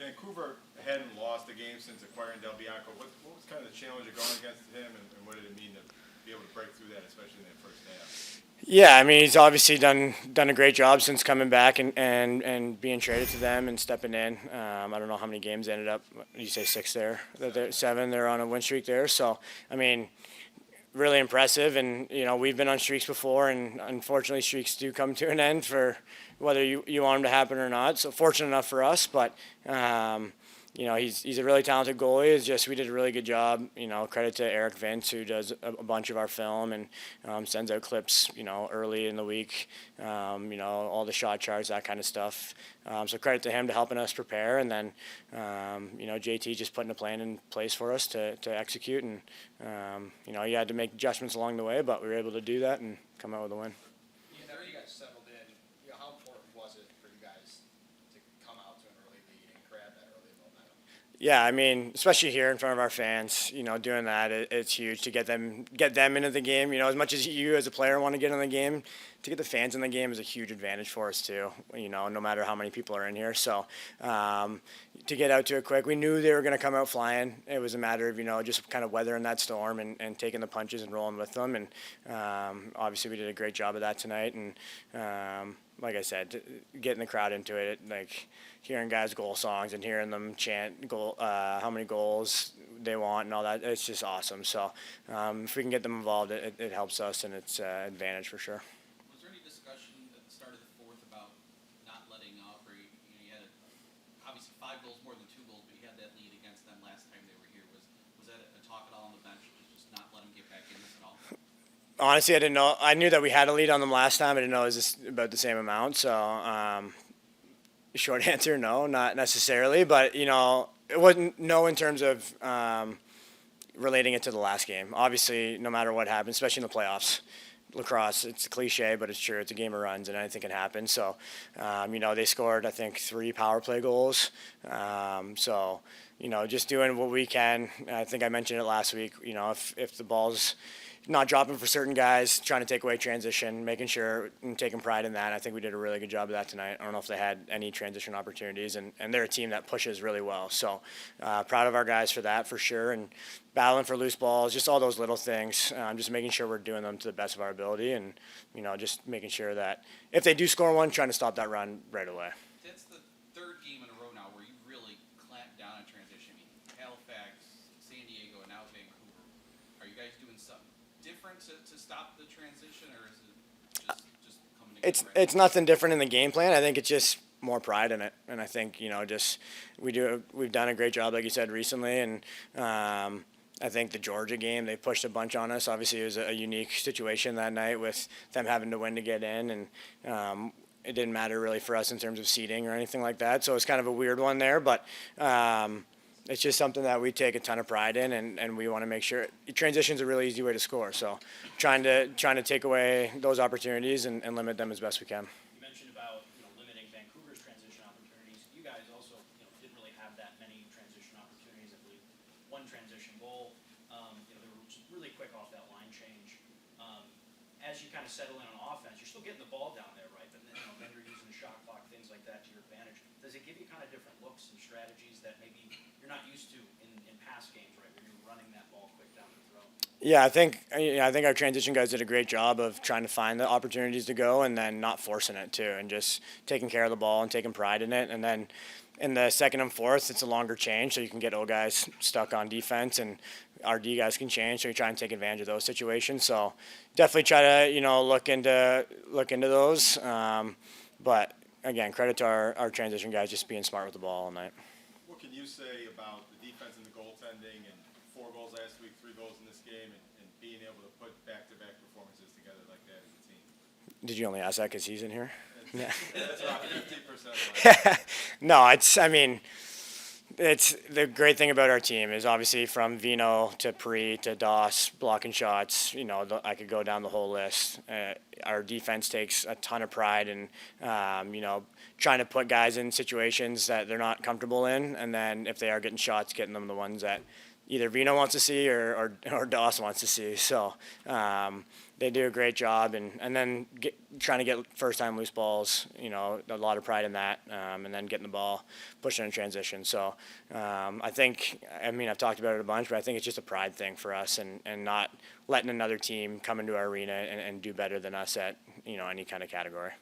Vancouver hadn't lost a game since acquiring Del Bianco. What was kind of the challenge of going against him, and what did it mean to be able to break through that, especially in that first half? Yeah, I mean, he's obviously done a great job since coming back and being traded to them and stepping in. I don't know how many games ended up. You say 6 there? 7. They're on a win streak there. So, I mean, really impressive. And, we've been on streaks before, and unfortunately streaks do come to an end for whether you want them to happen or not. So fortunate enough for us, but he's a really talented goalie. It's just we did a really good job. Credit to Eric Vince, who does a bunch of our film and sends out clips, early in the week. All the shot charts, that kind of stuff. So credit to him to helping us prepare, and then JT just putting a plan in place for us to execute. And you had to make adjustments along the way, but we were able to do that and come out with a win. You guys settled in. How important was it for you guys to come out to an early lead and grab that early momentum? Yeah, I mean, especially here in front of our fans, doing that, it's huge to get them into the game. As much as you as a player want to get in the game, to get the fans in the game is a huge advantage for us too. No matter how many people are in here. So to get out to it quick, we knew they were going to come out flying. It was a matter of just kind of weathering that storm and taking the punches and rolling with them. And obviously we did a great job of that tonight. And like I said, getting the crowd into it, like hearing guys' goal songs and hearing them chant how many goals they want and all that, it's just awesome. So if we can get them involved, it helps us, and it's an advantage for sure. Was there any discussion at the start of the fourth about not letting up, or you had obviously 5 goals more than 2 goals, but you had that lead against them last time they were here? Was that a talk at all on the bench, just not let them get back in this at all? Honestly, I didn't know. I knew that we had a lead on them last time. I didn't know it was about the same amount. So, short answer, no, not necessarily. But it wasn't no in terms of relating it to the last game. Obviously, no matter what happens, especially in the playoffs, lacrosse, it's a cliche, but it's true. It's a game of runs, and anything can happen. So, they scored, I think, 3 power play goals. So, just doing what we can. I think I mentioned it last week. If the ball's not dropping for certain guys, trying to take away transition, making sure and taking pride in that. I think we did a really good job of that tonight. I don't know if they had any transition opportunities, and they're a team that pushes really well. So proud of our guys for that, for sure, and battling for loose balls, just all those little things, just making sure we're doing them to the best of our ability, and just making sure that if they do score one, trying to stop that run right away. That's the 3rd game in a row now where you really clamped down on transition. I mean, Halifax, San Diego, and now Vancouver. Are you guys doing something different to stop the transition, or is it just coming together? It's nothing different in the game plan. I think it's just more pride in it, and I think we've done a great job, like you said, recently, and I think the Georgia game, they pushed a bunch on us. Obviously, it was a unique situation that night with them having to win to get in, and it didn't matter really for us in terms of seeding or anything like that. So it's kind of a weird one there, but it's just something that we take a ton of pride in, and we want to make sure transition's a really easy way to score. So trying to take away those opportunities and limit them as best we can. You mentioned about limiting Vancouver's transition opportunities. You guys also didn't really have that many transition opportunities. I believe 1 transition goal. They were just really quick off that line change. As you kind of settle in on offense, you're still getting the ball down there, right? But then you're using the shot clock, things like that to your advantage. Does it give you kind of different looks and strategies that maybe you're not used to in past games, right, where you're running that ball quick down the throat? Yeah, I think our transition guys did a great job of trying to find the opportunities to go and then not forcing it too, and just taking care of the ball and taking pride in it. And then in the 2nd and 4th, it's a longer change, so you can get O guys stuck on defense, and our D guys can change. So you try and take advantage of those situations. So definitely try to look into those. But again, credit to our transition guys just being smart with the ball all night. What can you say about the defense and the goaltending, and 4 goals last week, 3 goals in this game, and being able to put back-to-back performances together like that as a team? Did you only ask that because he's in here? Yeah. That's about 50%. No, it's the great thing about our team is obviously from Vino to Pre to Doss, blocking shots. I could go down the whole list. Our defense takes a ton of pride in, trying to put guys in situations that they're not comfortable in, and then if they are getting shots, getting them the ones that either Vino wants to see or Doss wants to see. So they do a great job, and then trying to get first time loose balls, a lot of pride in that, and then getting the ball, pushing in transition. So I've talked about it a bunch, but I think it's just a pride thing for us, and not letting another team come into our arena and do better than us at any kind of category.